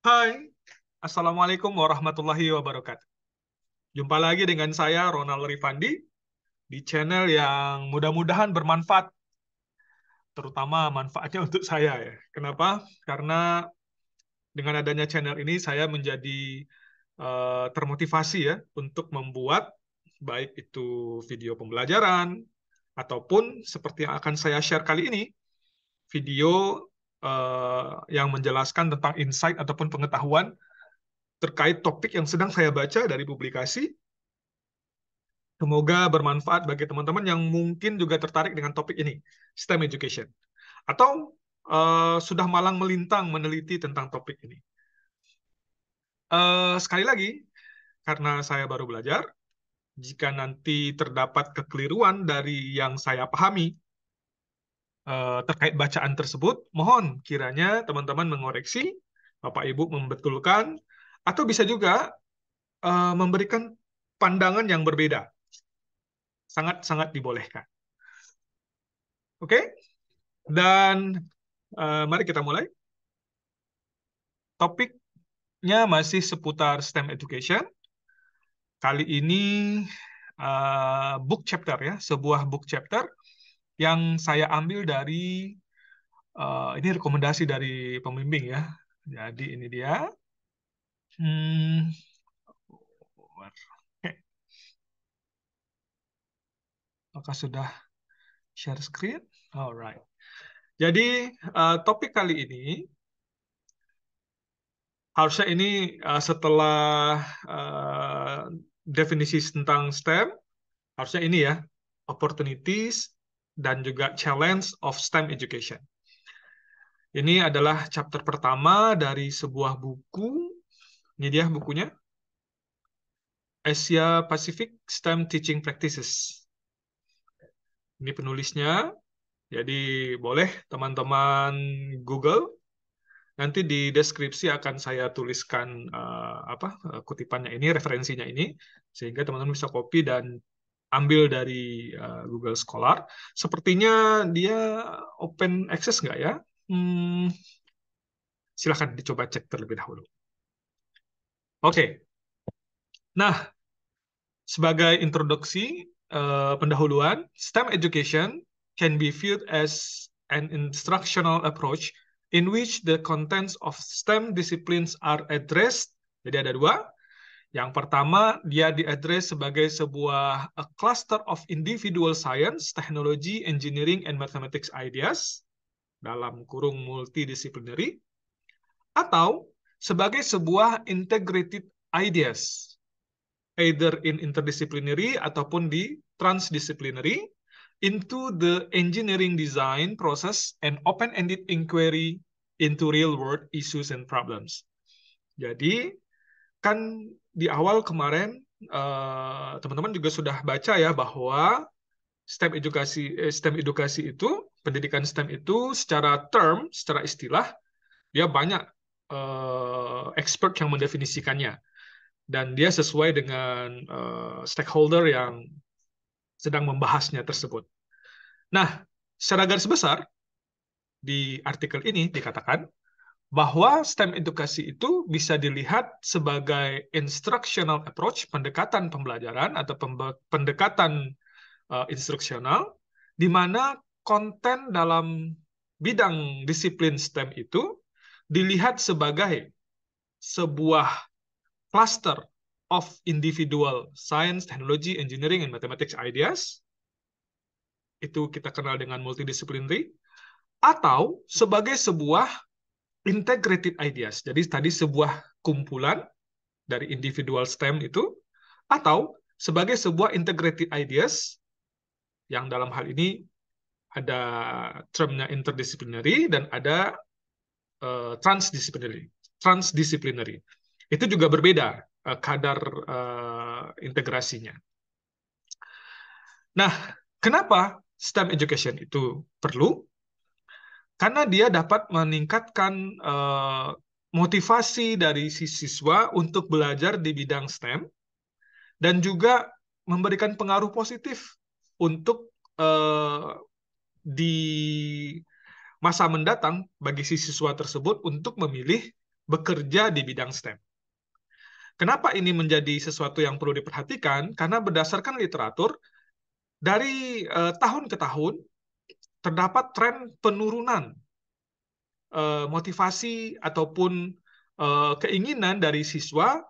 Hai, Assalamualaikum warahmatullahi wabarakatuh. Jumpa lagi dengan saya, Ronald Rifandi, di channel yang mudah-mudahan bermanfaat, terutama manfaatnya untuk saya ya. Kenapa? Karena dengan adanya channel ini, saya menjadi termotivasi ya, untuk membuat baik itu video pembelajaran, ataupun seperti yang akan saya share kali ini, video yang menjelaskan tentang insight ataupun pengetahuan terkait topik yang sedang saya baca dari publikasi. Semoga bermanfaat bagi teman-teman yang mungkin juga tertarik dengan topik ini, STEM education, atau sudah malang melintang meneliti tentang topik ini. Sekali lagi, karena saya baru belajar, jika nanti terdapat kekeliruan dari yang saya pahami terkait bacaan tersebut, mohon kiranya teman-teman mengoreksi, Bapak Ibu membetulkan, atau bisa juga memberikan pandangan yang berbeda. Sangat-sangat dibolehkan. Oke? Dan mari kita mulai. Topiknya masih seputar STEM education. Kali ini book chapter ya, sebuah book chapter yang saya ambil dari ini rekomendasi dari pembimbing ya. Jadi ini dia. Hmm, oke. Apakah sudah share screen? Alright. Jadi topik kali ini harusnya ini setelah definisi tentang STEM, harusnya ini ya, opportunities dan juga challenge of STEM education. Ini adalah chapter pertama dari sebuah buku. Ini dia bukunya, Asia Pacific STEM Teaching Practices. Ini penulisnya, jadi boleh teman-teman Google. Nanti di deskripsi akan saya tuliskan kutipannya ini, referensinya ini, sehingga teman-teman bisa copy dan ambil dari Google Scholar. Sepertinya dia open access nggak ya? Silahkan dicoba cek terlebih dahulu. Oke, nah sebagai introduksi pendahuluan, STEM education can be viewed as an instructional approach in which the contents of STEM disciplines are addressed. Jadi ada dua. Yang pertama, dia diadres sebagai sebuah a cluster of individual science, technology, engineering, and mathematics ideas, dalam kurung multidisciplinary, atau sebagai sebuah integrated ideas, either in interdisciplinary ataupun di transdisciplinary, into the engineering design process and open-ended inquiry into real-world issues and problems. Jadi, kan di awal kemarin teman-teman juga sudah baca ya bahwa STEM edukasi itu, pendidikan STEM itu secara term, secara istilah, dia banyak expert yang mendefinisikannya, dan dia sesuai dengan stakeholder yang sedang membahasnya tersebut. Nah, secara garis besar di artikel ini dikatakan bahwa STEM edukasi itu bisa dilihat sebagai instructional approach, pendekatan pembelajaran atau pendekatan instruksional, di mana konten dalam bidang disiplin STEM itu dilihat sebagai sebuah cluster of individual science, technology, engineering, and mathematics ideas, itu kita kenal dengan multidisciplinary, atau sebagai sebuah integrated ideas. Jadi tadi sebuah kumpulan dari individual STEM itu, atau sebagai sebuah integrated ideas yang dalam hal ini ada termnya interdisciplinary dan ada transdisciplinary. Transdisciplinary. Itu juga berbeda kadar integrasinya. Nah, kenapa STEM education itu perlu? Karena dia dapat meningkatkan motivasi dari si siswa untuk belajar di bidang STEM dan juga memberikan pengaruh positif untuk di masa mendatang bagi si siswa tersebut untuk memilih bekerja di bidang STEM. Kenapa ini menjadi sesuatu yang perlu diperhatikan? Karena berdasarkan literatur, dari tahun ke tahun terdapat tren penurunan motivasi ataupun keinginan dari siswa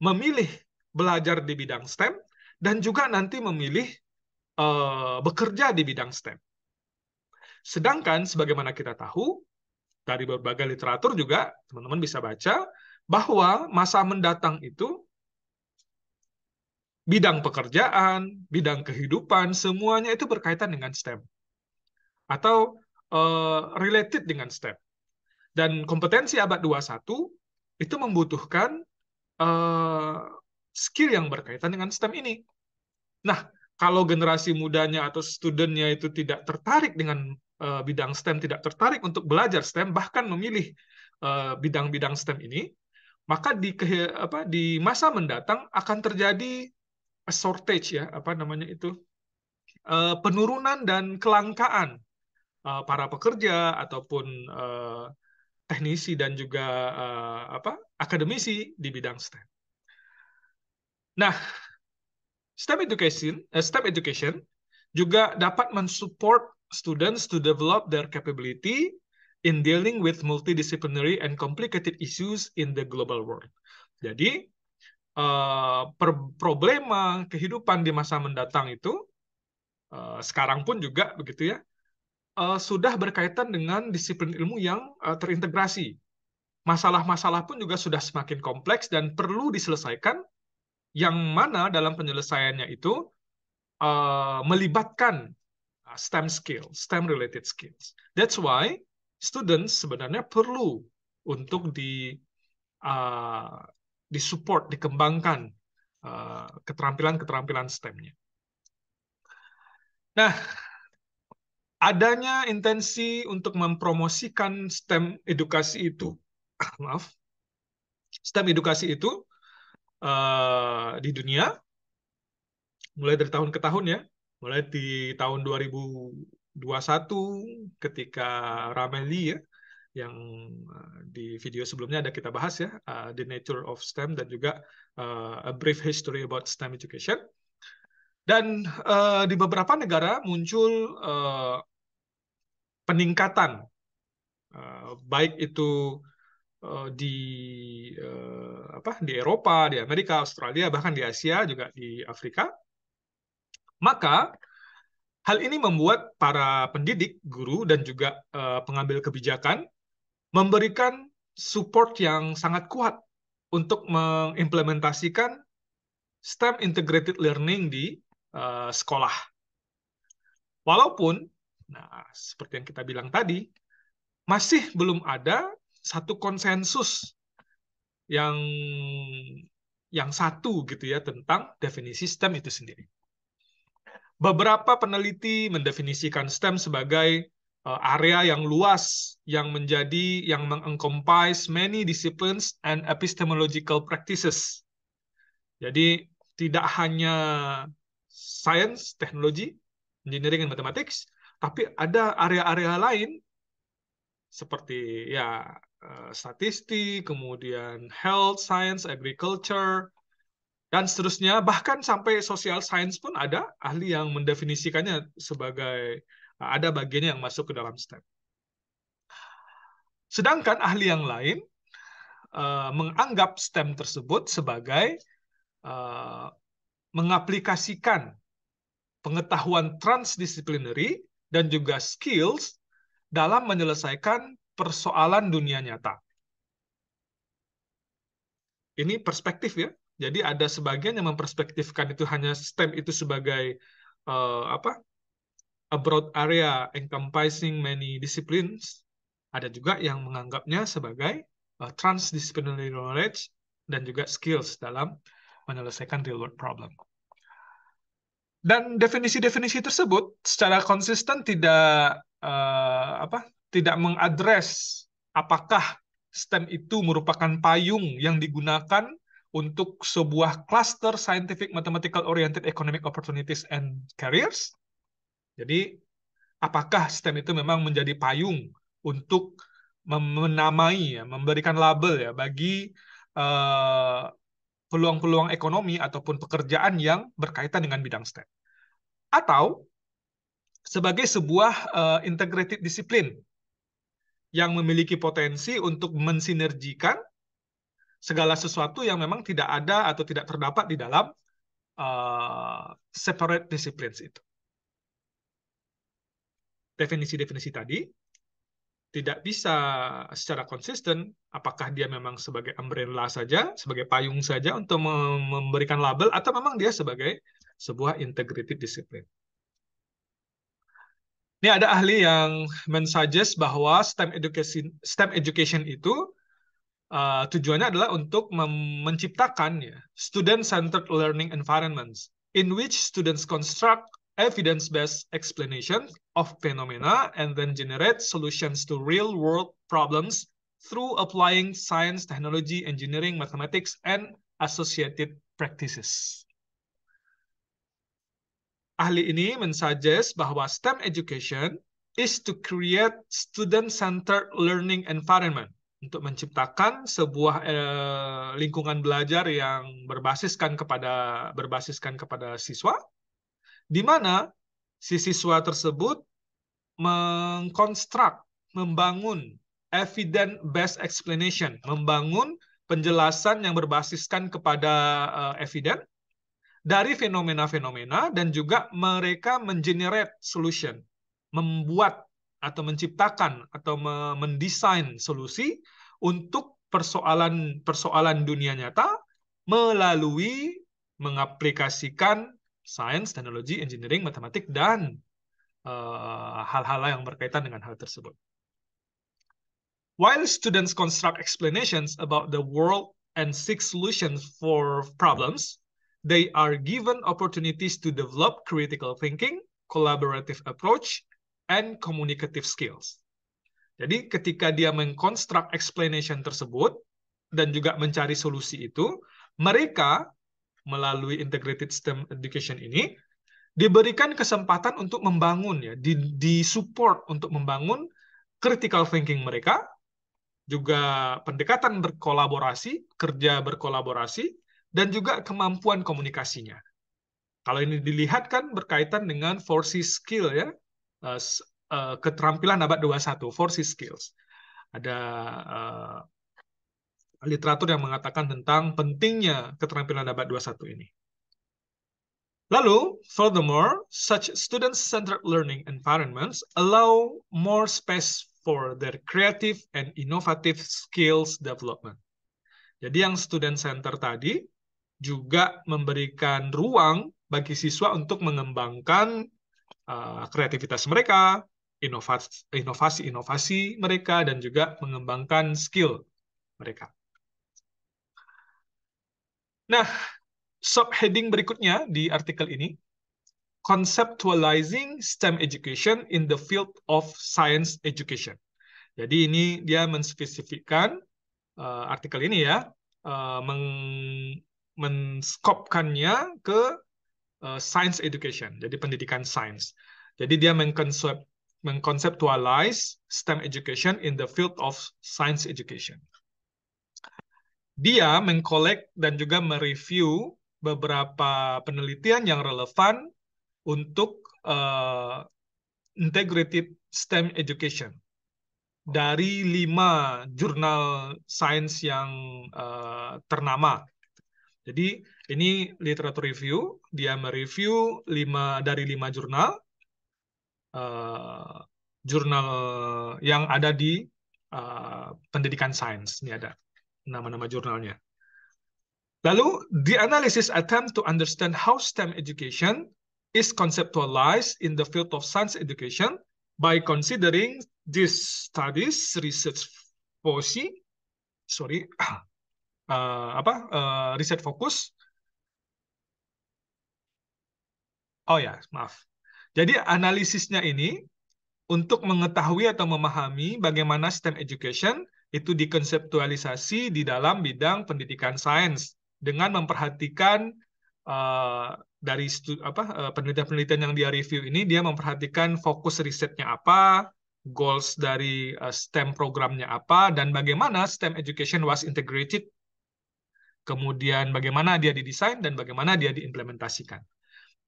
memilih belajar di bidang STEM dan juga nanti memilih bekerja di bidang STEM. Sedangkan sebagaimana kita tahu dari berbagai literatur juga teman-teman bisa baca bahwa masa mendatang itu bidang pekerjaan, bidang kehidupan semuanya itu berkaitan dengan STEM atau related dengan STEM. Dan kompetensi abad 21 itu membutuhkan skill yang berkaitan dengan STEM ini. Nah, kalau generasi mudanya atau studentnya itu tidak tertarik dengan bidang STEM, tidak tertarik untuk belajar STEM, bahkan memilih bidang-bidang STEM ini, maka di masa mendatang akan terjadi shortage ya, apa namanya itu, penurunan dan kelangkaan para pekerja ataupun teknisi dan juga akademisi di bidang STEM. Nah, STEM education juga dapat mensupport students to develop their capability in dealing with multidisciplinary and complicated issues in the global world. Jadi, problema kehidupan di masa mendatang itu sekarang pun juga begitu ya, sudah berkaitan dengan disiplin ilmu yang terintegrasi. Masalah-masalah pun juga sudah semakin kompleks dan perlu diselesaikan, yang mana dalam penyelesaiannya itu melibatkan STEM skills, STEM-related skills. That's why students sebenarnya perlu untuk disupport, dikembangkan keterampilan-keterampilan STEM-nya. Nah, adanya intensi untuk mempromosikan STEM edukasi itu, maaf, STEM edukasi itu di dunia mulai dari tahun ke tahun ya, mulai di tahun 2021 ketika Ramelli ya, yang di video sebelumnya ada kita bahas ya, The Nature of STEM dan juga A Brief History about STEM Education. Dan di beberapa negara muncul peningkatan, baik itu di Eropa, di Amerika, Australia, bahkan di Asia juga di Afrika. Maka hal ini membuat para pendidik, guru, dan juga pengambil kebijakan memberikan support yang sangat kuat untuk mengimplementasikan STEM integrated learning di sekolah. Walaupun, nah, seperti yang kita bilang tadi, masih belum ada satu konsensus yang satu gitu ya tentang definisi STEM itu sendiri. Beberapa peneliti mendefinisikan STEM sebagai area yang luas yang mengencompass many disciplines and epistemological practices. Jadi tidak hanya science, teknologi, engineering, dan mathematics, tapi ada area-area lain seperti ya statistik, kemudian health science, agriculture, dan seterusnya, bahkan sampai social science pun ada ahli yang mendefinisikannya sebagai ada bagiannya yang masuk ke dalam STEM. Sedangkan ahli yang lain menganggap STEM tersebut sebagai mengaplikasikan pengetahuan transdisciplinary dan juga skills dalam menyelesaikan persoalan dunia nyata. Ini perspektif ya. Jadi ada sebagian yang memperspektifkan itu hanya STEM itu sebagai a broad area encompassing many disciplines. Ada juga yang menganggapnya sebagai transdisciplinary knowledge dan juga skills dalam menyelesaikan real world problem. Dan definisi-definisi tersebut secara konsisten tidak mengadres apakah STEM itu merupakan payung yang digunakan untuk sebuah cluster scientific, mathematical oriented economic opportunities and careers. Jadi, apakah STEM itu memang menjadi payung untuk menamai, ya, memberikan label ya bagi peluang-peluang ekonomi ataupun pekerjaan yang berkaitan dengan bidang STEM. Atau sebagai sebuah integrated disiplin yang memiliki potensi untuk mensinergikan segala sesuatu yang memang tidak ada atau tidak terdapat di dalam separate disciplines itu. Definisi-definisi tadi tidak bisa secara konsisten apakah dia memang sebagai umbrella saja, sebagai payung saja untuk memberikan label, atau memang dia sebagai sebuah integrated discipline. Ini ada ahli yang mensuggest bahwa STEM education itu tujuannya adalah untuk menciptakan ya, student-centered learning environments in which students construct evidence-based explanation of phenomena and then generate solutions to real-world problems through applying science, technology, engineering, mathematics, and associated practices. Ahli ini mensuggest bahwa STEM education is to create student-centered learning environment, untuk menciptakan sebuah lingkungan belajar yang berbasiskan kepada siswa, di mana si siswa tersebut membangun evidence-based explanation, membangun penjelasan yang berbasiskan kepada evidence dari fenomena-fenomena, dan juga mereka mengenerate solution, membuat atau menciptakan atau mendesain solusi untuk persoalan dunia nyata melalui mengaplikasikan sains, teknologi, engineering, matematik, dan hal-hal yang berkaitan dengan hal tersebut. While students construct explanations about the world and seek solutions for problems, they are given opportunities to develop critical thinking, collaborative approach, and communicative skills. Jadi ketika dia mengkonstruk explanation tersebut dan juga mencari solusi itu, mereka melalui integrated STEM education ini diberikan kesempatan untuk membangun ya, di-support untuk membangun critical thinking mereka, juga pendekatan berkolaborasi, kerja berkolaborasi, dan juga kemampuan komunikasinya. Kalau ini dilihat kan berkaitan dengan 4C skill ya, keterampilan abad 21, 4C skills. Ada literatur yang mengatakan tentang pentingnya keterampilan abad 21 ini. Lalu, furthermore, such student-centered learning environments allow more space for their creative and innovative skills development. Jadi yang student-centered tadi juga memberikan ruang bagi siswa untuk mengembangkan kreativitas mereka, inovasi-inovasi mereka, dan juga mengembangkan skill mereka. Nah, subheading berikutnya di artikel ini, conceptualizing STEM education in the field of science education. Jadi ini dia menspesifikkan artikel ini ya, menskopkannya ke science education, jadi pendidikan sains. Jadi dia mengkonseptualize STEM education in the field of science education. Dia mengkolek dan juga mereview beberapa penelitian yang relevan untuk integrated STEM education dari 5 jurnal sains yang ternama. Jadi ini literatur review, dia mereview 5 dari 5 jurnal yang ada di pendidikan sains. Ini ada nama-nama jurnalnya. Lalu, the analysis attempt to understand how STEM education is conceptualized in the field of science education by considering these studies, research riset fokus. Oh ya, maaf. Jadi analisisnya ini untuk mengetahui atau memahami bagaimana STEM education itu dikonseptualisasi di dalam bidang pendidikan sains dengan memperhatikan dari penelitian-penelitian yang dia review ini, dia memperhatikan fokus risetnya apa, goals dari STEM programnya apa, dan bagaimana STEM education was integrated, kemudian bagaimana dia didesain, dan bagaimana dia diimplementasikan.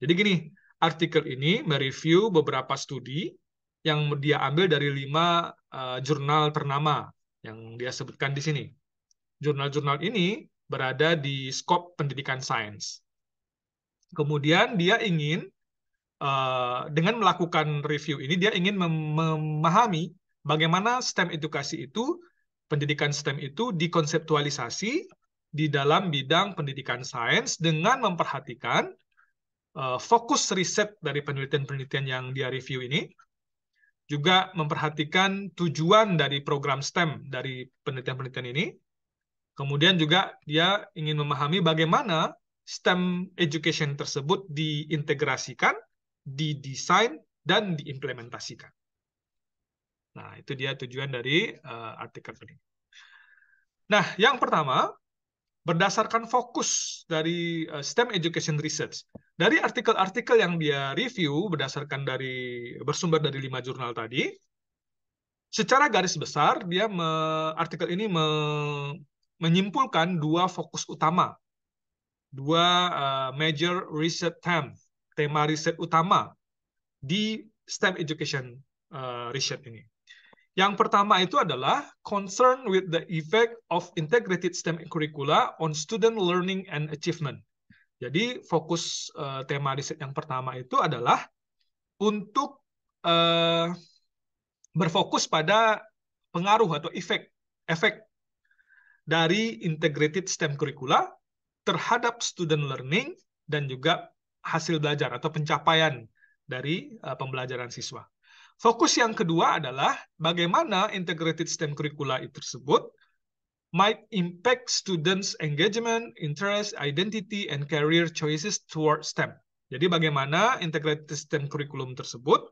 Jadi gini, artikel ini mereview beberapa studi yang dia ambil dari 5 jurnal ternama yang dia sebutkan di sini. Jurnal-jurnal ini berada di skop pendidikan sains. Kemudian dia ingin, dengan melakukan review ini, dia ingin memahami bagaimana STEM edukasi itu, pendidikan STEM itu dikonseptualisasi di dalam bidang pendidikan sains dengan memperhatikan fokus riset dari penelitian-penelitian yang dia review ini, juga memperhatikan tujuan dari program STEM dari penelitian-penelitian ini. Kemudian juga dia ingin memahami bagaimana STEM education tersebut diintegrasikan, didesain, dan diimplementasikan. Nah, itu dia tujuan dari artikel ini. Nah, yang pertama, berdasarkan fokus dari STEM Education Research. Dari artikel-artikel yang dia review bersumber dari 5 jurnal tadi, secara garis besar artikel ini menyimpulkan 2 fokus utama, 2 major research tema riset utama di STEM Education research ini. Yang pertama itu adalah concern with the effect of integrated STEM curricula on student learning and achievement. Jadi fokus tema riset yang pertama itu adalah untuk berfokus pada pengaruh atau efek dari integrated STEM curricula terhadap student learning dan juga hasil belajar atau pencapaian dari pembelajaran siswa. Fokus yang kedua adalah bagaimana integrated STEM curricula itu tersebut might impact students' engagement, interest, identity, and career choices toward STEM. Jadi bagaimana integrated STEM curriculum tersebut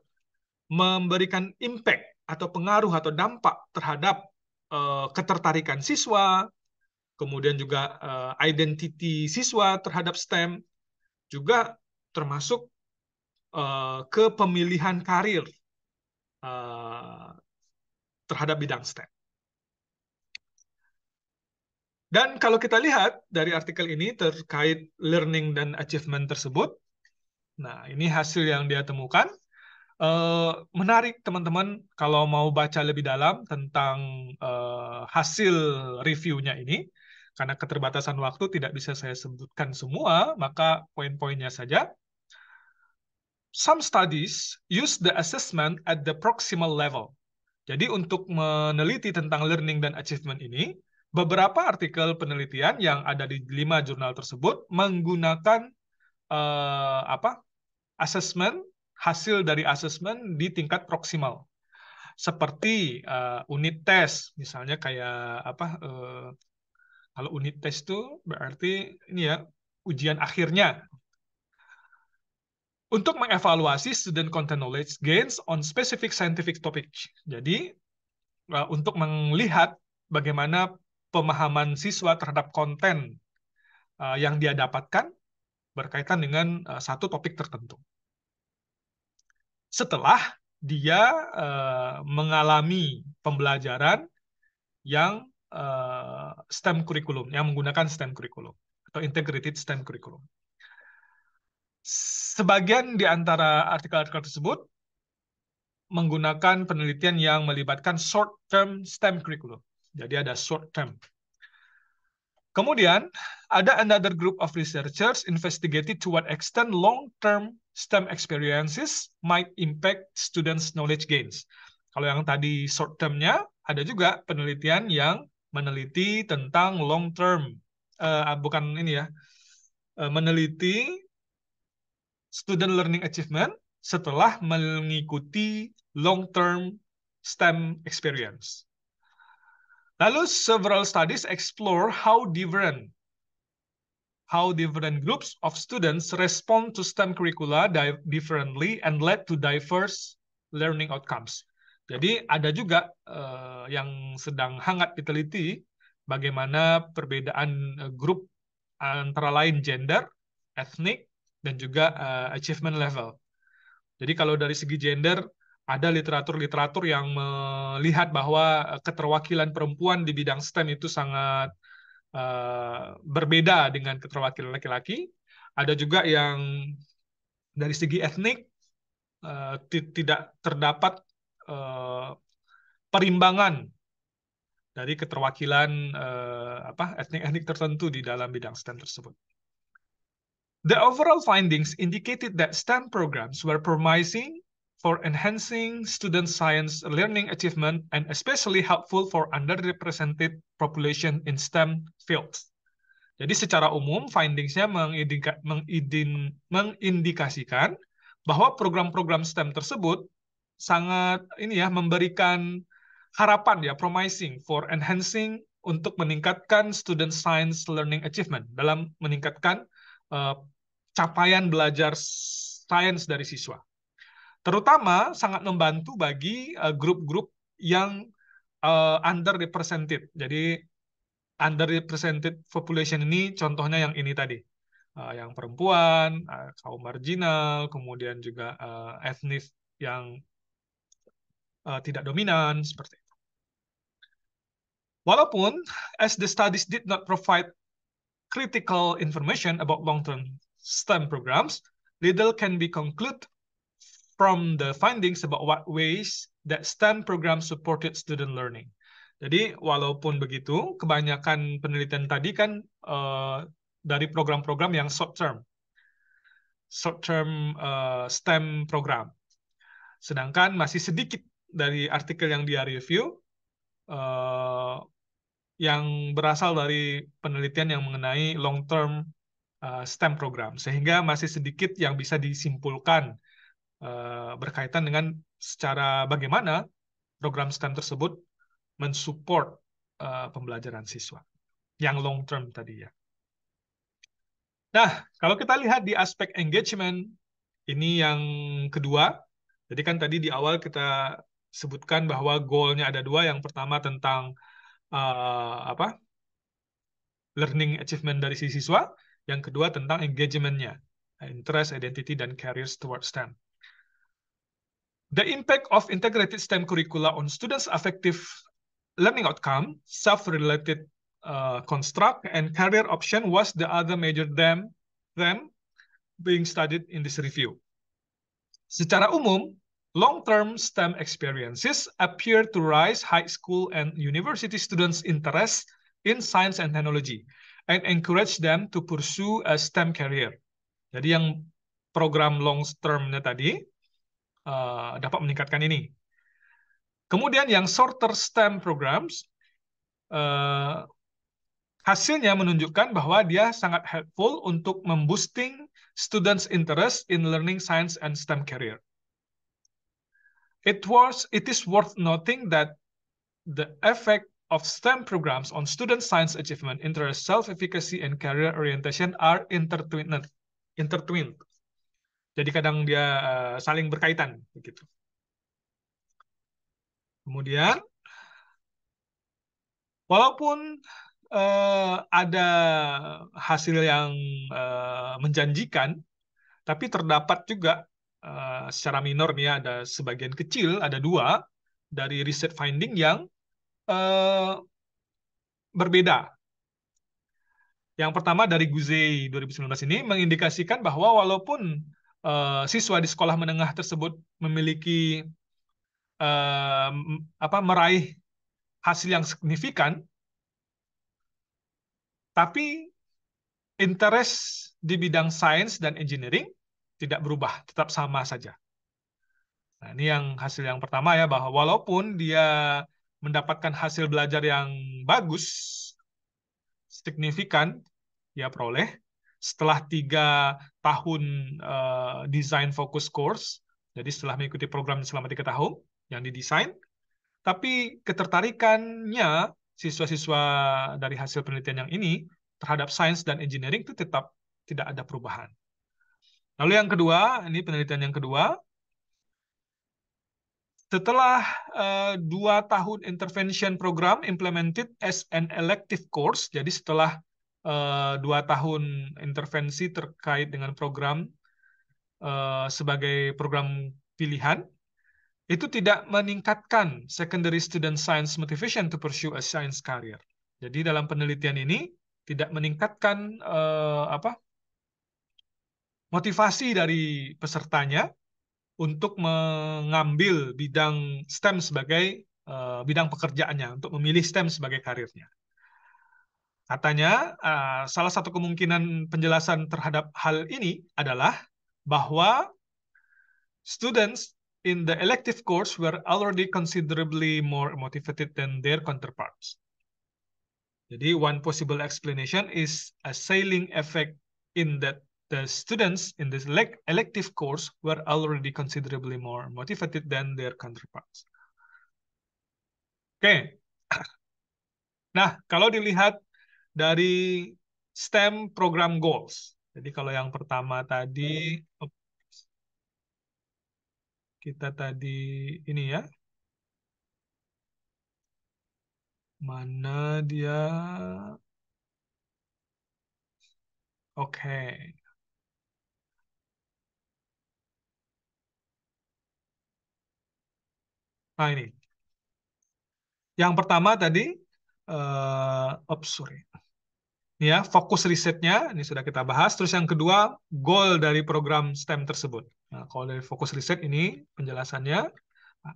memberikan impact atau pengaruh atau dampak terhadap ketertarikan siswa, kemudian juga identity siswa terhadap STEM, juga termasuk kepemilihan karir terhadap bidang STEM. Dan kalau kita lihat dari artikel ini terkait learning dan achievement tersebut, nah ini hasil yang dia temukan. Menarik teman-teman kalau mau baca lebih dalam tentang hasil reviewnya ini, karena keterbatasan waktu tidak bisa saya sebutkan semua, maka poin-poinnya saja. Some studies use the assessment at the proximal level. Jadi untuk meneliti tentang learning dan achievement ini, beberapa artikel penelitian yang ada di 5 jurnal tersebut menggunakan assessment, hasil dari assessment di tingkat proksimal. Seperti unit tes, misalnya kayak kalau unit tes itu berarti ini ya ujian akhirnya. Untuk mengevaluasi student content knowledge gains on specific scientific topic. Jadi untuk melihat bagaimana pemahaman siswa terhadap konten yang dia dapatkan berkaitan dengan satu topik tertentu. Setelah dia mengalami pembelajaran yang STEM curriculum, yang menggunakan STEM curriculum atau integrated STEM curriculum. Sebagian di antara artikel-artikel tersebut menggunakan penelitian yang melibatkan short-term STEM curriculum. Jadi ada short-term. Kemudian, ada another group of researchers investigated to what extent long-term STEM experiences might impact students' knowledge gains. Kalau yang tadi short-term-nya, ada juga penelitian yang meneliti tentang long-term, meneliti student learning achievement setelah mengikuti long-term STEM experience. Lalu, several studies explore how different groups of students respond to STEM curricula differently and led to diverse learning outcomes. Jadi ada juga yang sedang hangat diteliti bagaimana perbedaan grup antara lain gender, ethnic, dan juga achievement level. Jadi kalau dari segi gender, Ada literatur-literatur yang melihat bahwa keterwakilan perempuan di bidang STEM itu sangat berbeda dengan keterwakilan laki-laki. Ada juga yang dari segi etnik tidak terdapat perimbangan dari keterwakilan etnik-etnik tertentu di dalam bidang STEM tersebut. The overall findings indicated that STEM programs were promising for enhancing student science learning achievement and especially helpful for underrepresented population in STEM fields. Jadi secara umum findings-nya mengindikasikan bahwa program-program STEM tersebut sangat memberikan harapan promising for enhancing untuk meningkatkan student science learning achievement dalam meningkatkan capaian belajar sains dari siswa. Terutama sangat membantu bagi grup-grup yang underrepresented. Jadi underrepresented population ini contohnya yang ini tadi. Yang perempuan, kaum marginal, kemudian juga etnis yang tidak dominan, seperti itu. Walaupun, as the studies did not provide critical information about long-term STEM programs, little can be concluded from the findings about what ways that STEM programs supported student learning. Jadi, walaupun begitu, kebanyakan penelitian tadi kan dari program-program yang short-term STEM program. Sedangkan masih sedikit dari artikel yang dia review yang berasal dari penelitian yang mengenai long-term STEM program, sehingga masih sedikit yang bisa disimpulkan berkaitan dengan secara bagaimana program STEM tersebut mensupport pembelajaran siswa yang long-term tadi ya. Nah, kalau kita lihat di aspek engagement, ini yang kedua. Jadi kan tadi di awal kita sebutkan bahwa goal-nya ada dua. Yang pertama tentang learning achievement dari si siswa. Yang kedua tentang engagement-nya, interest, identity, dan careers towards STEM. The impact of integrated STEM curricula on students' affective learning outcome, self-related construct, and career option was the other major them being studied in this review. Secara umum, long-term STEM experiences appear to rise high school and university students' interest in science and technology and encourage them to pursue a STEM career. Jadi yang program long-term-nya tadi dapat meningkatkan ini. Kemudian yang shorter STEM programs, hasilnya menunjukkan bahwa dia sangat helpful untuk memboosting students' interest in learning science and STEM career. It is worth noting that the effect of STEM programs on student science achievement, interest, self-efficacy, and career orientation are intertwined. Jadi kadang dia saling berkaitan, begitu. Kemudian, walaupun ada hasil yang menjanjikan, tapi terdapat juga secara minor nih ada sebagian kecil, ada dua dari riset finding yang berbeda. Yang pertama dari Guzey 2019 ini mengindikasikan bahwa walaupun siswa di sekolah menengah tersebut memiliki meraih hasil yang signifikan, tapi interest di bidang sains dan engineering tidak berubah, tetap sama saja. Nah, ini yang hasil yang pertama ya, bahwa walaupun dia mendapatkan hasil belajar yang bagus, signifikan, dia peroleh setelah 3 tahun design focus course, jadi setelah mengikuti program selama 3 tahun yang didesain, tapi ketertarikannya siswa-siswa dari hasil penelitian yang ini terhadap sains dan engineering itu tetap tidak ada perubahan. Lalu yang kedua, ini penelitian yang kedua, setelah 2 tahun intervention program implemented as an elective course, jadi setelah 2 tahun intervensi terkait dengan program sebagai program pilihan, itu tidak meningkatkan secondary student science motivation to pursue a science career. Jadi dalam penelitian ini tidak meningkatkan motivasi dari pesertanya untuk mengambil bidang STEM sebagai bidang pekerjaannya, untuk memilih STEM sebagai karirnya. Katanya, salah satu kemungkinan penjelasan terhadap hal ini adalah bahwa students in the elective course were already considerably more motivated than their counterparts. Jadi, one possible explanation is a ceiling effect in that the students in this elective course were already considerably more motivated than their counterparts. Oke. Nah, kalau dilihat dari STEM program goals. Jadi kalau yang pertama tadi kita tadi ini ya. Mana dia? Oke. Nah ini. Yang pertama tadi sorry. Ya, fokus risetnya ini sudah kita bahas. Terus yang kedua, goal dari program STEM tersebut. Nah, kalau dari fokus riset ini penjelasannya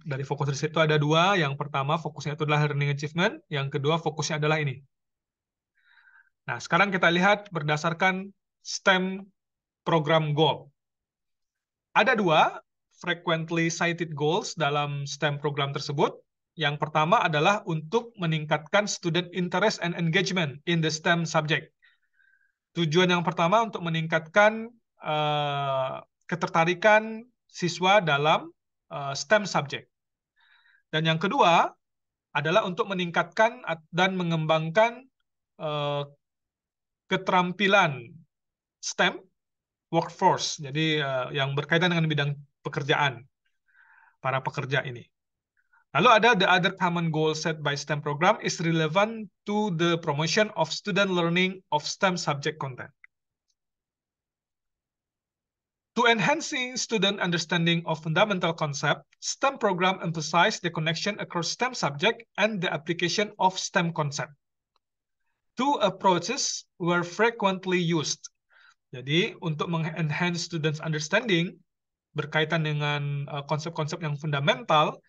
dari fokus riset itu ada dua. Yang pertama fokusnya itu adalah learning achievement. Yang kedua fokusnya adalah ini. Nah, sekarang kita lihat berdasarkan STEM program goal. Ada dua frequently cited goals dalam STEM program tersebut. Yang pertama adalah untuk meningkatkan student interest and engagement in the STEM subject. Tujuan yang pertama untuk meningkatkan ketertarikan siswa dalam STEM subject. Dan yang kedua adalah untuk meningkatkan dan mengembangkan keterampilan STEM workforce, jadi yang berkaitan dengan bidang pekerjaan para pekerja ini. Lalu ada the other common goal set by STEM program is relevant to the promotion of student learning of STEM subject content. To enhancing student understanding of fundamental concept, STEM program emphasize the connection across STEM subject and the application of STEM concept. Two approaches were frequently used. Jadi, untuk mengenhance students understanding berkaitan dengan konsep-konsep yang fundamental,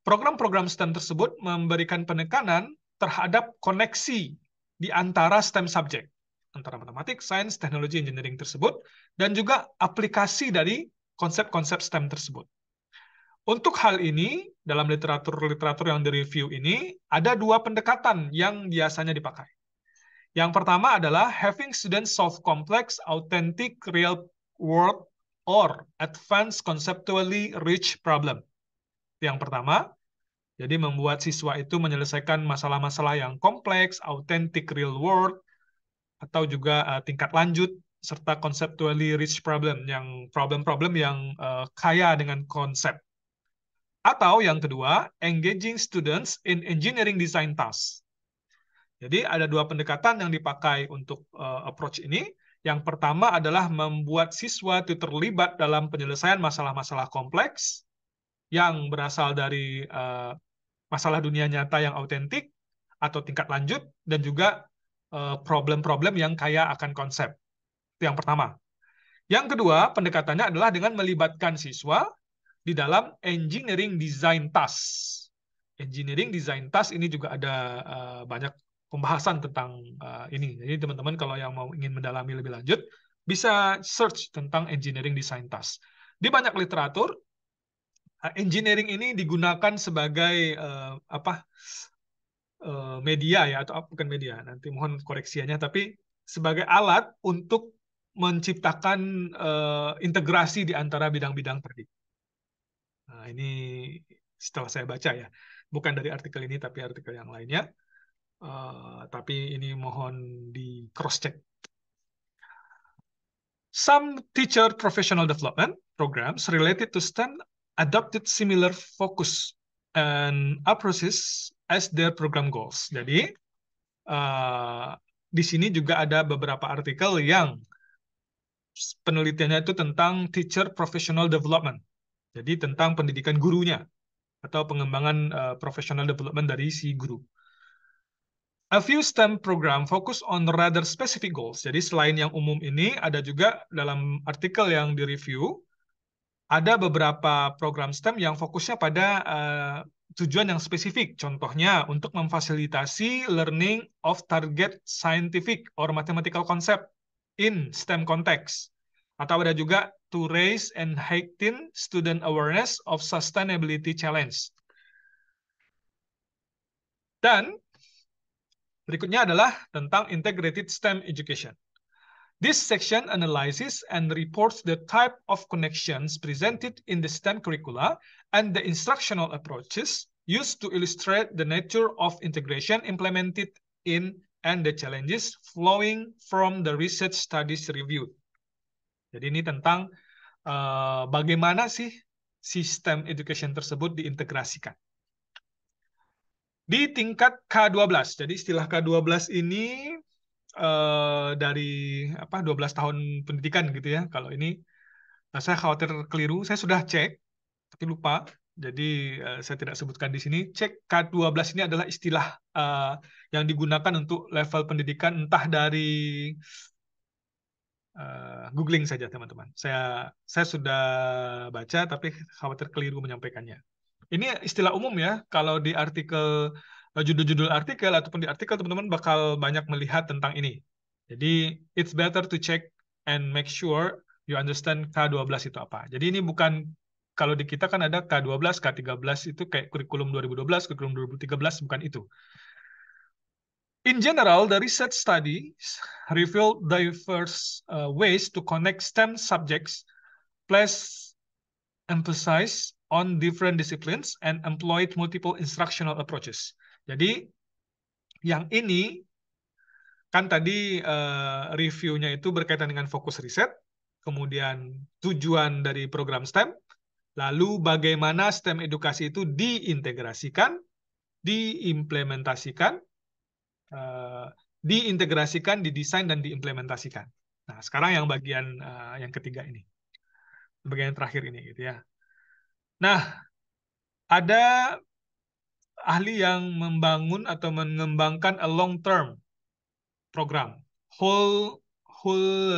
program-program STEM tersebut memberikan penekanan terhadap koneksi di antara STEM subject, antara matematik, sains, teknologi, engineering tersebut, dan juga aplikasi dari konsep-konsep STEM tersebut. Untuk hal ini, dalam literatur-literatur yang direview ini, ada dua pendekatan yang biasanya dipakai. Yang pertama adalah having students solve complex, authentic, real-world, or advanced conceptually rich problem. Yang pertama, jadi membuat siswa itu menyelesaikan masalah-masalah yang kompleks, authentic, real-world, atau juga tingkat lanjut, serta conceptually rich problem, yang problem-problem yang kaya dengan konsep. Atau yang kedua, engaging students in engineering design tasks. Jadi ada dua pendekatan yang dipakai untuk approach ini. Yang pertama adalah membuat siswa itu terlibat dalam penyelesaian masalah-masalah kompleks yang berasal dari masalah dunia nyata yang autentik atau tingkat lanjut, dan juga problem-problem yang kaya akan konsep. Itu yang pertama. Yang kedua, pendekatannya adalah dengan melibatkan siswa di dalam engineering design task. Engineering design task ini juga ada banyak pembahasan tentang ini. Jadi teman-teman kalau yang mau ingin mendalami lebih lanjut, bisa search tentang engineering design task. Di banyak literatur, engineering ini digunakan sebagai media ya, atau bukan media, nanti mohon koreksiannya, tapi sebagai alat untuk menciptakan integrasi di antara bidang-bidang tadi. Nah, ini setelah saya baca ya, bukan dari artikel ini tapi artikel yang lainnya. Tapi ini mohon di cross check. Some teacher professional development programs related to STEM adopted similar focus and approaches as their program goals. Jadi di sini juga ada beberapa artikel yang penelitiannya itu tentang teacher professional development. Jadi tentang pendidikan gurunya. atau pengembangan professional development dari si guru. A few STEM program focus on rather specific goals. Jadi selain yang umum ini, ada juga dalam artikel yang direview, ada beberapa program STEM yang fokusnya pada tujuan yang spesifik. Contohnya, untuk memfasilitasi learning of target scientific or mathematical concept in STEM context. Atau ada juga to raise and heighten student awareness of sustainability challenge. Dan berikutnya adalah tentang integrated STEM education. This section analyzes and reports the type of connections presented in the STEM curricula and the instructional approaches used to illustrate the nature of integration implemented in and the challenges flowing from the research studies reviewed. Jadi ini tentang bagaimana sih sistem education tersebut diintegrasikan. Di tingkat K12, jadi istilah K12 ini dari 12 tahun pendidikan gitu ya. Kalau ini saya khawatir keliru, saya sudah cek tapi lupa. Jadi saya tidak sebutkan di sini. Cek K12 ini adalah istilah yang digunakan untuk level pendidikan entah dari googling saja teman-teman. Saya sudah baca tapi khawatir keliru menyampaikannya. Ini istilah umum ya. Kalau di artikel judul-judul artikel ataupun di artikel teman-teman bakal banyak melihat tentang ini. Jadi it's better to check and make sure you understand K12 itu apa. Jadi ini bukan, kalau di kita kan ada K12, K13 itu kayak kurikulum 2012, kurikulum 2013, bukan itu. In general, the research studies revealed diverse ways to connect STEM subjects, place emphasis on different disciplines, and employed multiple instructional approaches. Jadi, yang ini kan tadi reviewnya itu berkaitan dengan fokus riset, kemudian tujuan dari program STEM, lalu bagaimana STEM edukasi itu diintegrasikan, diimplementasikan, didesain dan diimplementasikan. Nah, sekarang yang bagian yang ketiga ini, bagian terakhir ini, gitu ya. Nah, ada ahli yang membangun atau mengembangkan a long-term program, whole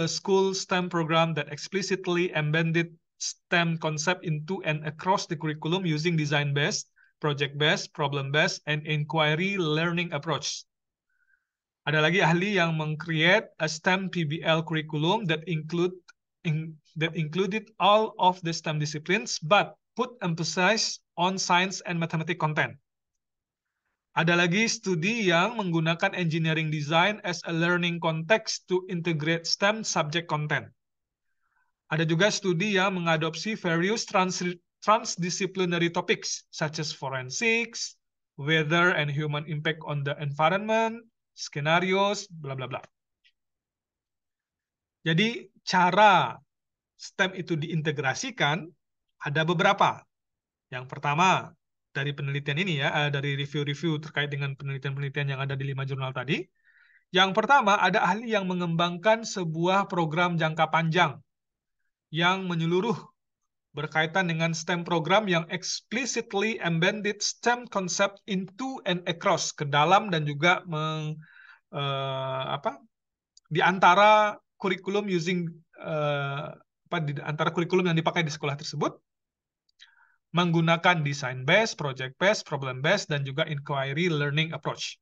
school STEM program that explicitly embedded STEM concept into and across the curriculum using design-based, project-based, problem-based, and inquiry learning approach. Ada lagi ahli yang meng-create a STEM PBL curriculum that included all of the STEM disciplines but put emphasis on science and mathematics content. Ada lagi studi yang menggunakan engineering design as a learning context to integrate STEM subject content. Ada juga studi yang mengadopsi various transdisciplinary topics such as forensics, weather and human impact on the environment, scenarios, bla bla bla. Jadi cara STEM itu diintegrasikan ada beberapa. Yang pertama, dari penelitian ini ya, dari review-review terkait dengan penelitian-penelitian yang ada di 5 jurnal tadi. Yang pertama, ada ahli yang mengembangkan sebuah program jangka panjang yang menyeluruh berkaitan dengan STEM program yang explicitly embedded STEM concept into and across, ke dalam dan juga di antara kurikulum di antara kurikulum yang dipakai di sekolah tersebut, menggunakan design-based, project-based, problem-based, dan juga inquiry learning approach.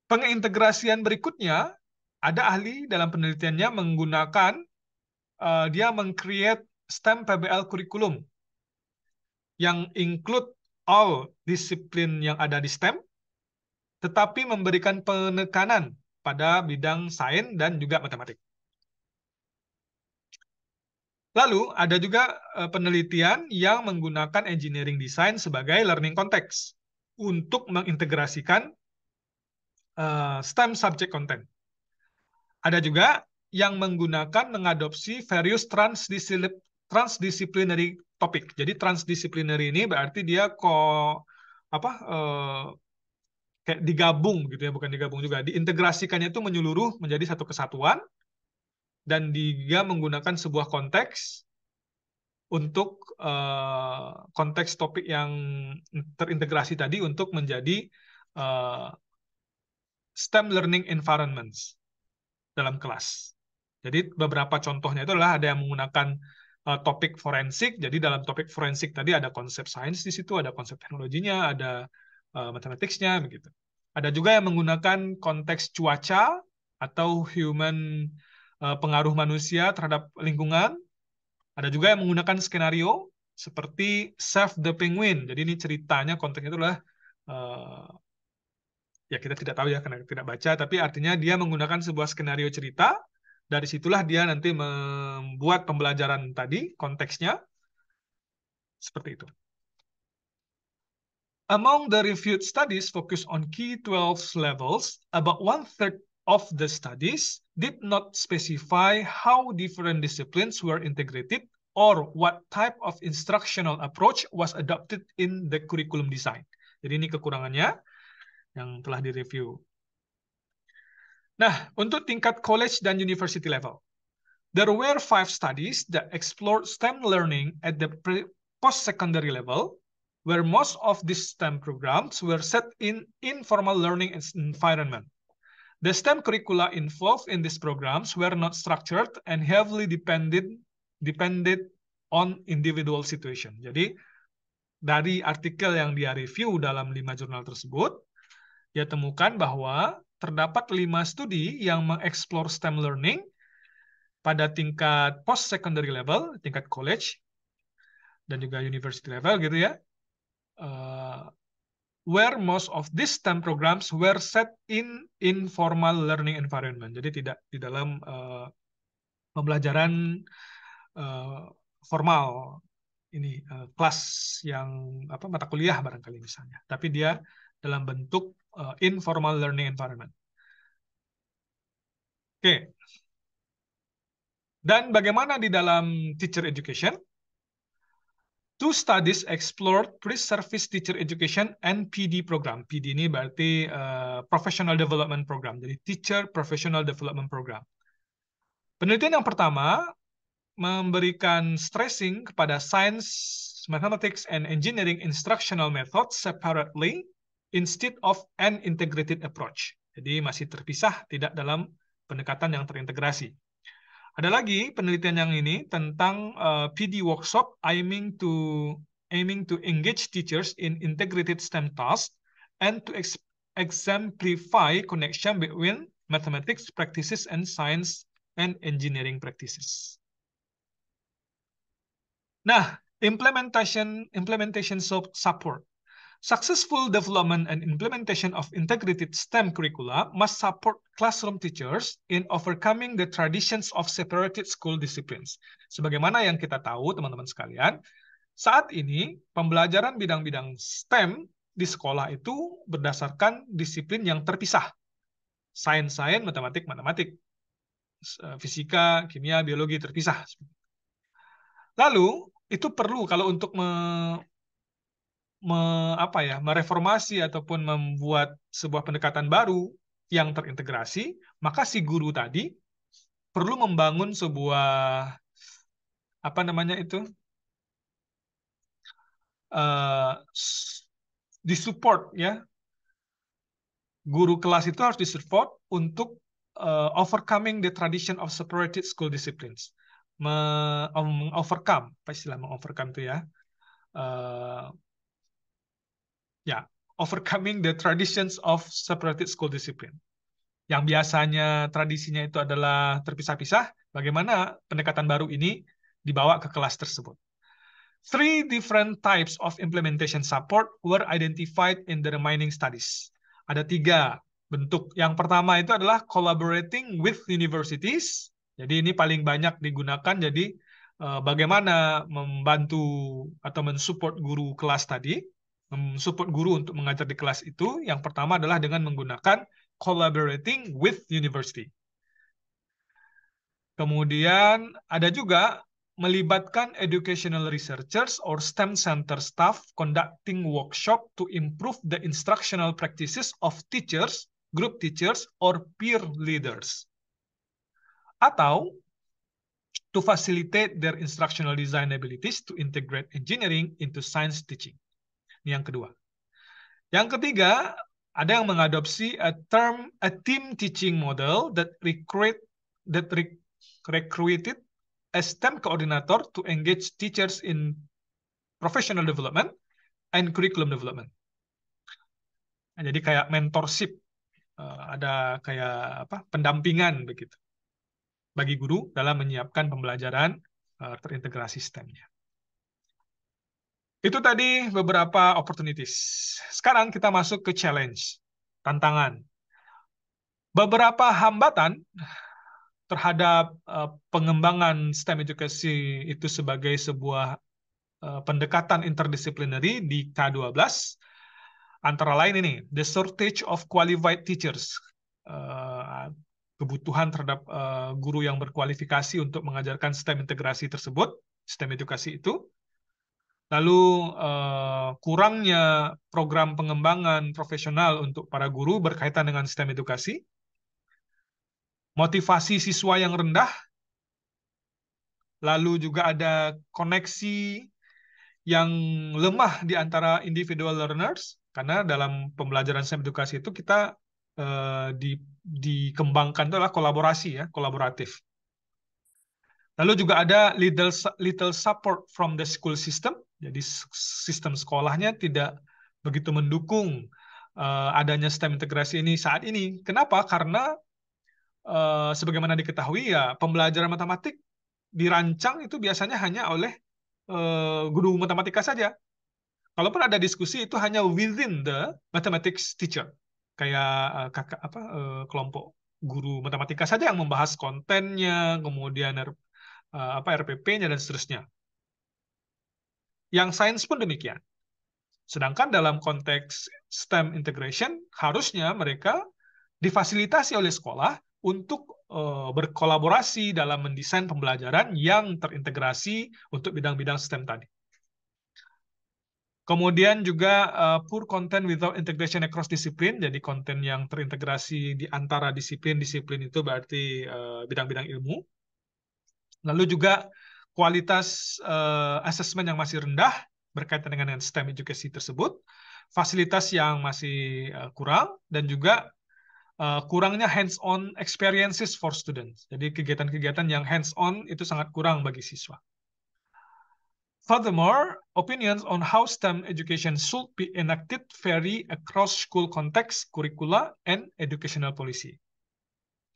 Pengintegrasian berikutnya, ada ahli dalam penelitiannya menggunakan, dia meng-create STEM PBL curriculum yang include all disiplin yang ada di STEM, tetapi memberikan penekanan pada bidang sains dan juga matematik. Lalu ada juga penelitian yang menggunakan engineering design sebagai learning context untuk mengintegrasikan STEM subject content. Ada juga yang mengadopsi various transdisciplinary topic. Jadi transdisciplinary ini berarti dia kayak digabung gitu ya, bukan digabung juga. Diintegrasikannya itu menyeluruh menjadi satu kesatuan, dan dia menggunakan sebuah konteks untuk konteks topik yang terintegrasi tadi untuk menjadi STEM learning environments dalam kelas. Jadi beberapa contohnya itu adalah ada yang menggunakan topik forensik. Jadi dalam topik forensik tadi ada konsep sains di situ, ada konsep teknologinya, ada mathematicsnya, begitu. Ada juga yang menggunakan konteks cuaca atau human pengaruh manusia terhadap lingkungan. Ada juga yang menggunakan skenario seperti Save the Penguin. Jadi ini ceritanya konteksnya itu adalah ya kita tidak tahu ya karena tidak baca, tapi artinya dia menggunakan sebuah skenario cerita. Dari situlah dia nanti membuat pembelajaran tadi, konteksnya seperti itu. Among the reviewed studies focused on K-12 levels, about 1/3 of the studies did not specify how different disciplines were integrated or what type of instructional approach was adopted in the curriculum design. Jadi ini kekurangannya yang telah direview. Nah, untuk tingkat college dan university level, there were 5 studies that explored STEM learning at the post-secondary level, where most of these STEM programs were set in informal learning environment. The STEM curricula involved in these programs were not structured and heavily depended on individual situation. Jadi, dari artikel yang dia review dalam 5 jurnal tersebut, dia temukan bahwa terdapat 5 studi yang mengeksplor STEM learning pada tingkat post-secondary level, tingkat college, dan juga university level gitu ya, where most of these STEM programs were set in informal learning environment. Jadi tidak di dalam pembelajaran formal, ini kelas yang mata kuliah barangkali misalnya, tapi dia dalam bentuk informal learning environment. Oke. Dan bagaimana di dalam teacher education? 2 studies explored pre-service teacher education and PD program. PD ini berarti Professional Development Program, jadi Teacher Professional Development Program. Penelitian yang pertama memberikan stressing kepada science, mathematics, and engineering instructional methods separately instead of an integrated approach. Jadi masih terpisah, tidak dalam pendekatan yang terintegrasi. Ada lagi penelitian yang ini tentang PD workshop aiming to engage teachers in integrated STEM tasks and to exemplify connection between mathematics practices and science and engineering practices. Nah, implementation support. Successful development and implementation of integrated STEM curricula must support classroom teachers in overcoming the traditions of separated school disciplines. Sebagaimana yang kita tahu, teman-teman sekalian, saat ini pembelajaran bidang-bidang STEM di sekolah itu berdasarkan disiplin yang terpisah. Sains, matematik, fisika, kimia, biologi terpisah. Lalu, itu perlu kalau untuk mereformasi ataupun membuat sebuah pendekatan baru yang terintegrasi, maka si guru tadi perlu membangun sebuah disupport ya. Guru kelas itu harus disupport untuk overcoming the tradition of separated school disciplines. Overcome, apa istilah mengovercome itu ya? Overcoming the traditions of separated school discipline. Yang biasanya tradisinya itu adalah terpisah-pisah, bagaimana pendekatan baru ini dibawa ke kelas tersebut. 3 different types of implementation support were identified in the remaining studies. Ada 3 bentuk. Yang pertama itu adalah collaborating with universities. Jadi ini paling banyak digunakan, jadi bagaimana membantu atau mensupport guru kelas tadi, mensupport guru untuk mengajar di kelas itu, yang pertama adalah dengan menggunakan collaborating with university. Kemudian ada juga melibatkan educational researchers or STEM center staff conducting workshop to improve the instructional practices of teachers, group teachers, or peer leaders. Atau to facilitate their instructional design abilities to integrate engineering into science teaching. Ini yang kedua. Yang ketiga, ada yang mengadopsi a team teaching model that recruited a STEM coordinator to engage teachers in professional development and curriculum development. Nah, jadi kayak mentorship, ada kayak pendampingan begitu bagi guru dalam menyiapkan pembelajaran terintegrasi STEM-nya. Itu tadi beberapa opportunities. Sekarang kita masuk ke challenge, tantangan. Beberapa hambatan terhadap pengembangan STEM education itu sebagai sebuah pendekatan interdisciplinary di K12, antara lain ini, the shortage of qualified teachers, kebutuhan terhadap guru yang berkualifikasi untuk mengajarkan STEM integrasi tersebut, STEM edukasi itu. Lalu kurangnya program pengembangan profesional untuk para guru berkaitan dengan STEM edukasi, motivasi siswa yang rendah, lalu juga ada koneksi yang lemah di antara individual learners, karena dalam pembelajaran STEM edukasi itu kita dikembangkan itu adalah kolaborasi, ya, kolaboratif. Lalu juga ada little support from the school system. Jadi sistem sekolahnya tidak begitu mendukung adanya STEM integrasi ini saat ini. Kenapa? Karena sebagaimana diketahui ya, pembelajaran matematik dirancang itu biasanya hanya oleh guru matematika saja. Kalaupun ada diskusi itu hanya within the mathematics teacher. Kayak kelompok guru matematika saja yang membahas kontennya, kemudian RPP-nya dan seterusnya. Yang sains pun demikian. Sedangkan dalam konteks STEM integration, harusnya mereka difasilitasi oleh sekolah untuk berkolaborasi dalam mendesain pembelajaran yang terintegrasi untuk bidang-bidang STEM tadi. Kemudian juga poor content without integration across discipline, jadi konten yang terintegrasi di antara disiplin-disiplin itu berarti bidang-bidang ilmu. Lalu juga kualitas asesmen yang masih rendah berkaitan dengan STEM education tersebut, fasilitas yang masih kurang, dan juga kurangnya hands-on experiences for students. Jadi kegiatan-kegiatan yang hands-on itu sangat kurang bagi siswa. Furthermore, opinions on how STEM education should be enacted vary across school context, curricula, and educational policy.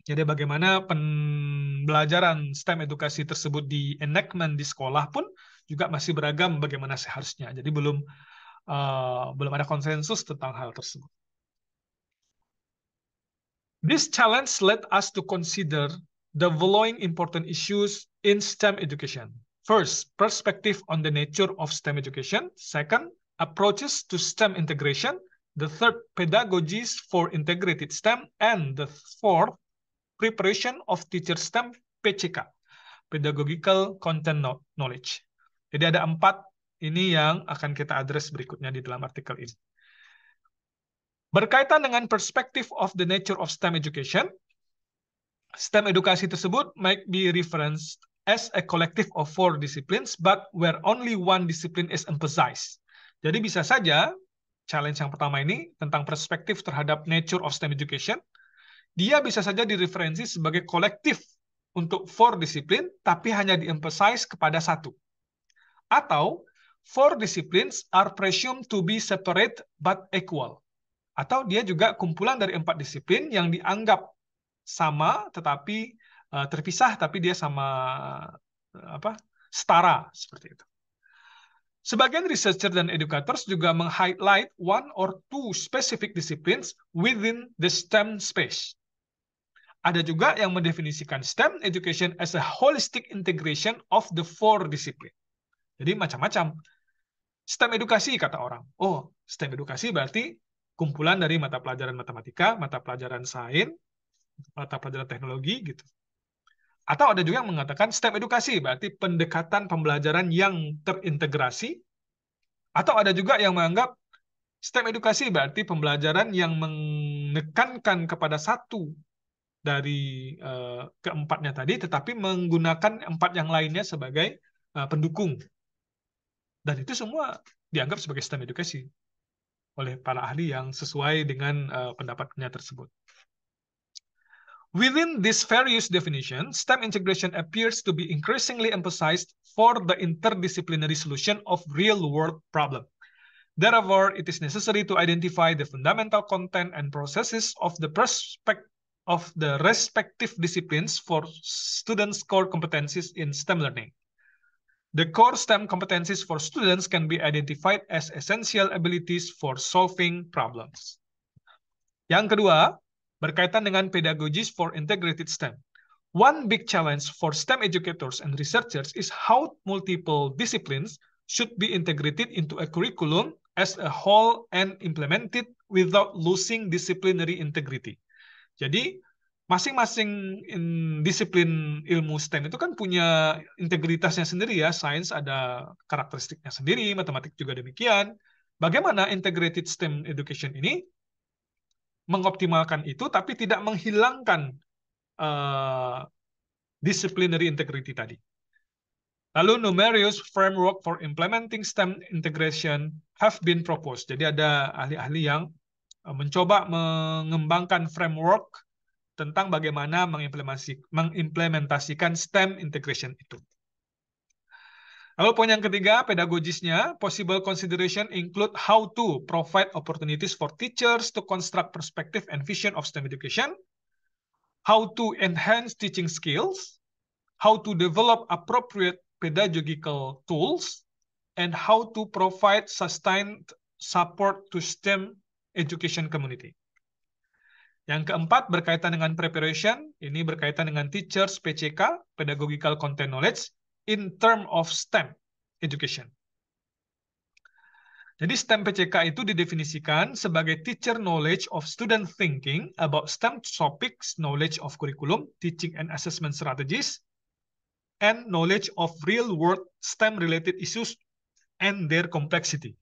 Jadi bagaimana pembelajaran STEM edukasi tersebut di enactment di sekolah pun juga masih beragam bagaimana seharusnya. Jadi belum ada konsensus tentang hal tersebut. This challenge led us to consider the following important issues in STEM education. First, perspective on the nature of STEM education. Second, approaches to STEM integration. The third, pedagogies for integrated STEM. And the fourth, preparation of teacher STEM PCK, Pedagogical Content Knowledge. Jadi ada 4 ini yang akan kita address berikutnya di dalam artikel ini. Berkaitan dengan perspective of the nature of STEM education, STEM edukasi tersebut might be referenced as a collective of 4 disciplines, but where only one discipline is emphasized. Jadi bisa saja, challenge yang pertama ini, tentang perspektif terhadap nature of STEM education, dia bisa saja direferensi sebagai kolektif untuk 4 disiplin, tapi hanya di-emphasize kepada 1. Atau 4 disciplines are presumed to be separate but equal. Atau dia juga kumpulan dari 4 disiplin yang dianggap sama tetapi terpisah, tapi dia sama setara seperti itu. Sebagian researcher dan educators juga meng-highlight 1 or 2 specific disciplines within the STEM space. Ada juga yang mendefinisikan STEM education as a holistic integration of the 4 discipline. Jadi macam-macam. STEM edukasi kata orang. Oh, STEM edukasi berarti kumpulan dari mata pelajaran matematika, mata pelajaran sains, mata pelajaran teknologi gitu. Atau ada juga yang mengatakan STEM edukasi berarti pendekatan pembelajaran yang terintegrasi. Atau ada juga yang menganggap STEM edukasi berarti pembelajaran yang menekankan kepada satu dari keempatnya tadi, tetapi menggunakan 4 yang lainnya sebagai pendukung. Dan itu semua dianggap sebagai STEM edukasi oleh para ahli yang sesuai dengan pendapatnya tersebut. Within this various definition, STEM integration appears to be increasingly emphasized for the interdisciplinary solution of real-world problems. Therefore, it is necessary to identify the fundamental content and processes of the respective disciplines for students' core competencies in STEM learning. The core STEM competencies for students can be identified as essential abilities for solving problems. Yang kedua, berkaitan dengan pedagogies for integrated STEM. One big challenge for STEM educators and researchers is how multiple disciplines should be integrated into a curriculum as a whole and implemented without losing disciplinary integrity. Jadi, masing-masing disiplin ilmu STEM itu kan punya integritasnya sendiri ya. Sains ada karakteristiknya sendiri, matematik juga demikian. Bagaimana integrated STEM education ini mengoptimalkan itu, tapi tidak menghilangkan disciplinary integrity tadi. Lalu numerous framework for implementing STEM integration have been proposed. Jadi ada ahli-ahli yang mencoba mengembangkan framework tentang bagaimana mengimplementasikan STEM integration itu. Lalu poin yang ketiga, pedagogisnya, possible consideration include how to provide opportunities for teachers to construct perspective and vision of STEM education, how to enhance teaching skills, how to develop appropriate pedagogical tools, and how to provide sustained support to STEM education community. Yang keempat berkaitan dengan preparation, ini berkaitan dengan teachers PCK, pedagogical content knowledge, in term of STEM education. Jadi STEM PCK itu didefinisikan sebagai teacher knowledge of student thinking about STEM topics, knowledge of curriculum, teaching and assessment strategies, and knowledge of real-world STEM-related issues and their complexity.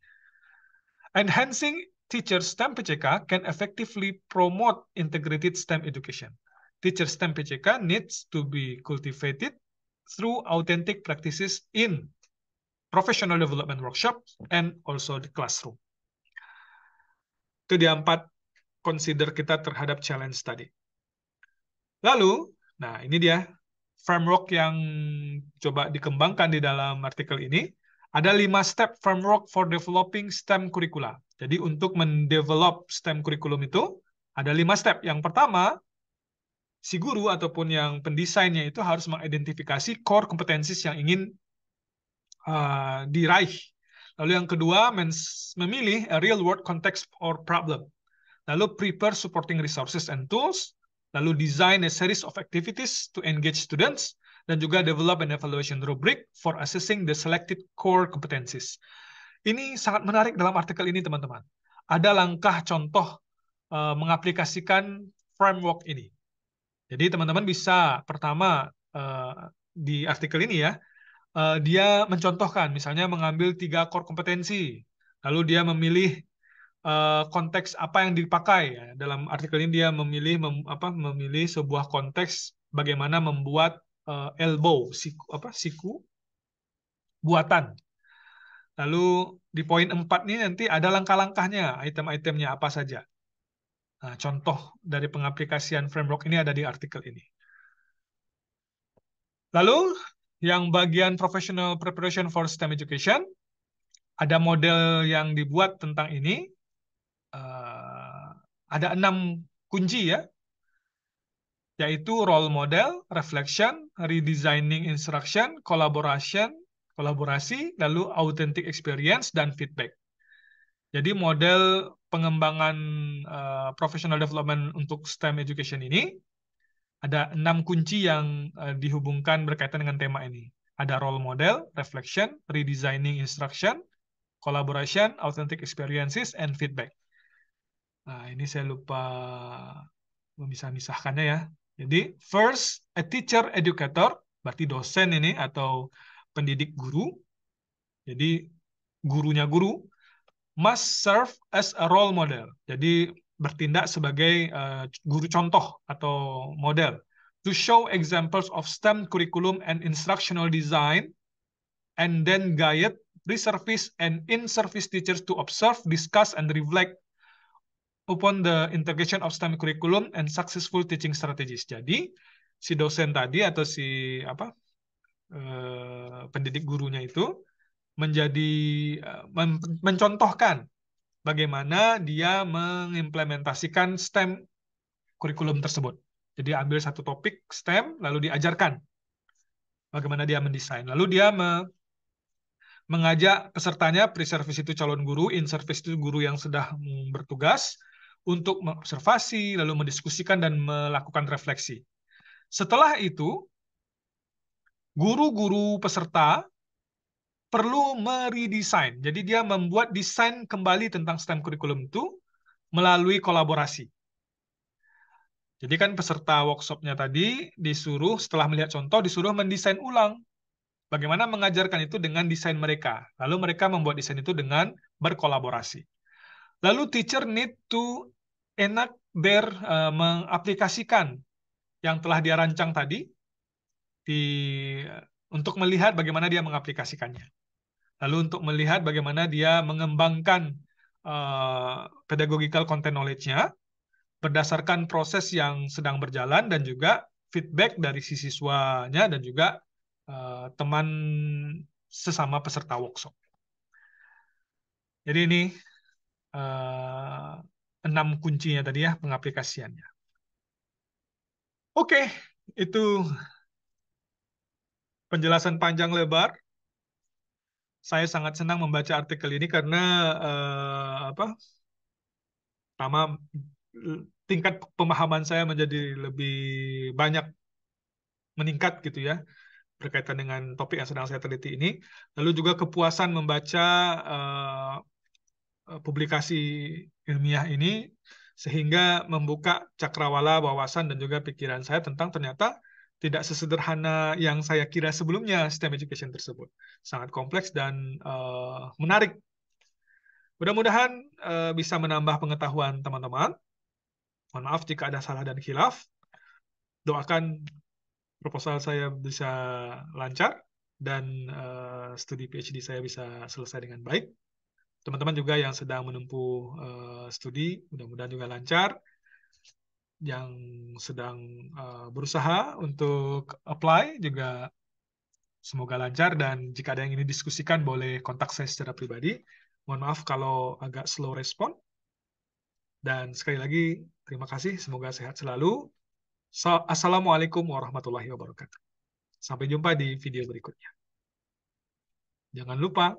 Enhancing teacher STEM PCK can effectively promote integrated STEM education. Teacher STEM PCK needs to be cultivated through authentic practices in professional development workshops and also the classroom. Itu dia 4 consider kita terhadap challenge tadi. Lalu, nah ini dia framework yang coba dikembangkan di dalam artikel ini. Ada 5 step framework for developing STEM curricula. Jadi untuk mendevelop STEM curriculum itu ada 5 step. Yang pertama, si guru ataupun yang pendesainnya itu harus mengidentifikasi core kompetensis yang ingin diraih. Lalu yang kedua, memilih a real world context or problem. Lalu prepare supporting resources and tools. Lalu design a series of activities to engage students. Dan juga develop an evaluation rubric for assessing the selected core competencies. Ini sangat menarik dalam artikel ini, teman-teman. Ada langkah contoh mengaplikasikan framework ini. Jadi teman-teman bisa pertama di artikel ini ya, dia mencontohkan, misalnya mengambil 3 core kompetensi, lalu dia memilih konteks apa yang dipakai. Dalam artikel ini dia memilih sebuah konteks bagaimana membuat elbow, siku buatan. Lalu di poin 4 ini nanti ada langkah-langkahnya, item-itemnya apa saja. Nah, contoh dari pengaplikasian framework ini ada di artikel ini. Lalu yang bagian professional preparation for STEM education, ada model yang dibuat tentang ini. Ada 6 kunci ya, yaitu role model, reflection, redesigning instruction, kolaborasi, lalu authentic experience, dan feedback. Jadi model pengembangan professional development untuk STEM education ini, ada 6 kunci yang dihubungkan berkaitan dengan tema ini. Ada role model, reflection, redesigning instruction, collaboration, authentic experiences, and feedback. Nah, ini saya lupa memisah-misahkannya ya. Jadi, first, a teacher educator, berarti dosen ini atau pendidik guru. Jadi, gurunya guru, must serve as a role model. Jadi, bertindak sebagai guru contoh atau model. To show examples of STEM curriculum and instructional design, and then guide pre-service and in-service teachers to observe, discuss, and reflect upon the integration of STEM curriculum and successful teaching strategies. Jadi, si dosen tadi atau si pendidik gurunya itu mencontohkan bagaimana dia mengimplementasikan STEM kurikulum tersebut. Jadi ambil satu topik STEM, lalu diajarkan bagaimana dia mendesain. Lalu dia mengajak pesertanya, pre-service itu calon guru, in-service itu guru yang sudah bertugas, untuk mengobservasi, lalu mendiskusikan dan melakukan refleksi. Setelah itu, guru-guru peserta perlu meredesain. Jadi dia membuat desain kembali tentang STEM kurikulum itu melalui kolaborasi. Jadi kan peserta workshopnya tadi disuruh, setelah melihat contoh, disuruh mendesain ulang. Bagaimana mengajarkan itu dengan desain mereka. Lalu mereka membuat desain itu dengan berkolaborasi. Lalu teacher need to mengaplikasikan yang telah dia rancang tadi untuk melihat bagaimana dia mengaplikasikannya. Lalu untuk melihat bagaimana dia mengembangkan pedagogical content knowledge-nya berdasarkan proses yang sedang berjalan dan juga feedback dari si siswanya dan juga teman sesama peserta workshop. Jadi ini 6 kuncinya tadi ya pengaplikasiannya. Oke, itu penjelasan panjang lebar. Saya sangat senang membaca artikel ini karena pertama tingkat pemahaman saya menjadi lebih banyak meningkat gitu ya berkaitan dengan topik yang sedang saya teliti ini. Lalu juga kepuasan membaca publikasi ilmiah ini sehingga membuka cakrawala wawasan dan juga pikiran saya tentang ternyata tidak sesederhana yang saya kira sebelumnya STEM education tersebut. Sangat kompleks dan menarik. Mudah-mudahan bisa menambah pengetahuan teman-teman. Mohon maaf jika ada salah dan khilaf. Doakan proposal saya bisa lancar dan studi PhD saya bisa selesai dengan baik. Teman-teman juga yang sedang menempuh studi, mudah-mudahan juga lancar. Yang sedang berusaha untuk apply juga semoga lancar, dan jika ada yang ingin didiskusikan boleh kontak saya secara pribadi. Mohon maaf kalau agak slow respon. Dan sekali lagi, terima kasih. Semoga sehat selalu. Assalamualaikum warahmatullahi wabarakatuh. Sampai jumpa di video berikutnya. Jangan lupa